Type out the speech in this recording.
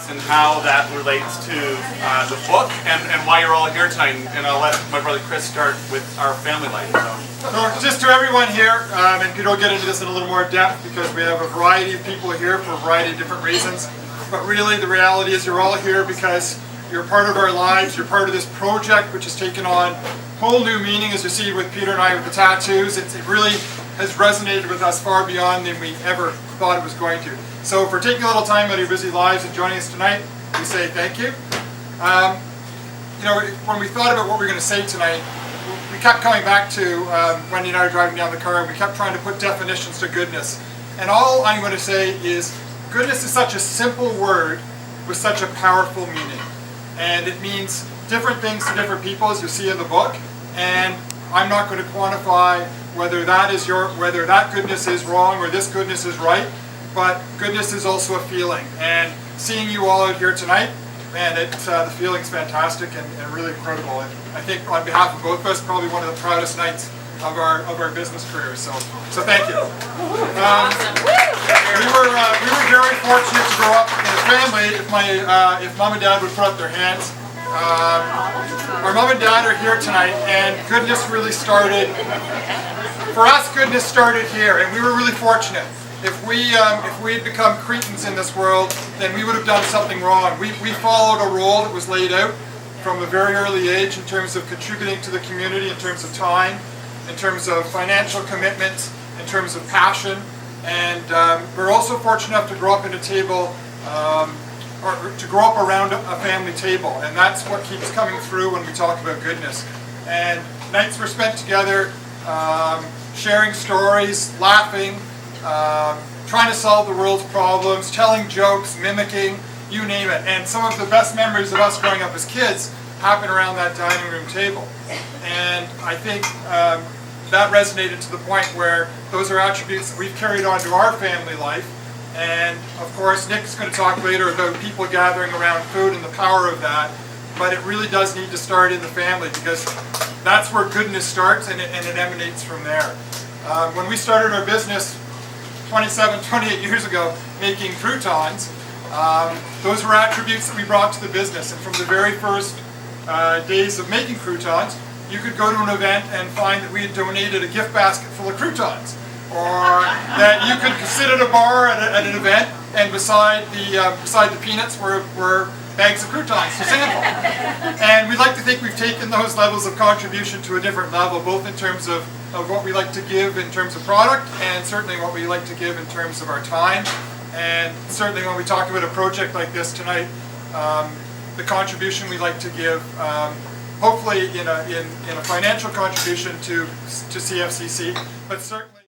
thoughts and how that relates to the book and why you're all here tonight. And I'll let my brother Chris start with our family life. So just to everyone here, and we'll get into this in a little more depth because we have a variety of people here for a variety of different reasons. But really the reality is you're all here because you're part of our lives, you're part of this project which has taken on whole new meaning, as you see with Peter and I with the tattoos. It really has resonated with us far beyond than we ever thought it was going to. So for taking a little time out of your busy lives and joining us tonight, we say thank you. You know, when we thought about what we were going to say tonight, we kept coming back to Wendy and I were driving down the car, and we kept trying to put definitions to goodness. And all I'm going to say is goodness is such a simple word with such a powerful meaning. And it means different things to different people, as you see in the book. And I'm not going to quantify whether that goodness is wrong or this goodness is right. But goodness is also a feeling. And seeing you all out here tonight, man, the feeling's fantastic and really incredible. And I think on behalf of both of us, probably one of the proudest nights of our business careers. So thank you. We were very fortunate to grow up in a family. If mom and dad would put up their hands, our mom and dad are here tonight, and goodness really started. For us, goodness started here, and we were really fortunate. If we had become cretins in this world, then we would have done something wrong. We followed a role that was laid out from a very early age in terms of contributing to the community, in terms of time, in terms of financial commitment, in terms of passion. And we're also fortunate enough to grow up in a table, or to grow up around a family table. And that's what keeps coming through when we talk about goodness. And nights were spent together, sharing stories, laughing, trying to solve the world's problems, telling jokes, mimicking, you name it. And some of the best memories of us growing up as kids happen around that dining room table. And I think that resonated to the point where those are attributes that we've carried on to our family life. And of course, Nick's going to talk later about people gathering around food and the power of that. But it really does need to start in the family, because that's where goodness starts, and it emanates from there. When we started our business 28 years ago, making croutons, those were attributes that we brought to the business. And from the very first days of making croutons, you could go to an event and find that we had donated a gift basket full of croutons. Or that you could sit at a bar at an event, and beside the peanuts were bags of croutons to sample. And we'd like to think we've taken those levels of contribution to a different level, both in terms of what we like to give in terms of product, and certainly what we like to give in terms of our time. And certainly when we talk about a project like this tonight, the contribution we like to give, hopefully in a financial contribution to CFCC, but certainly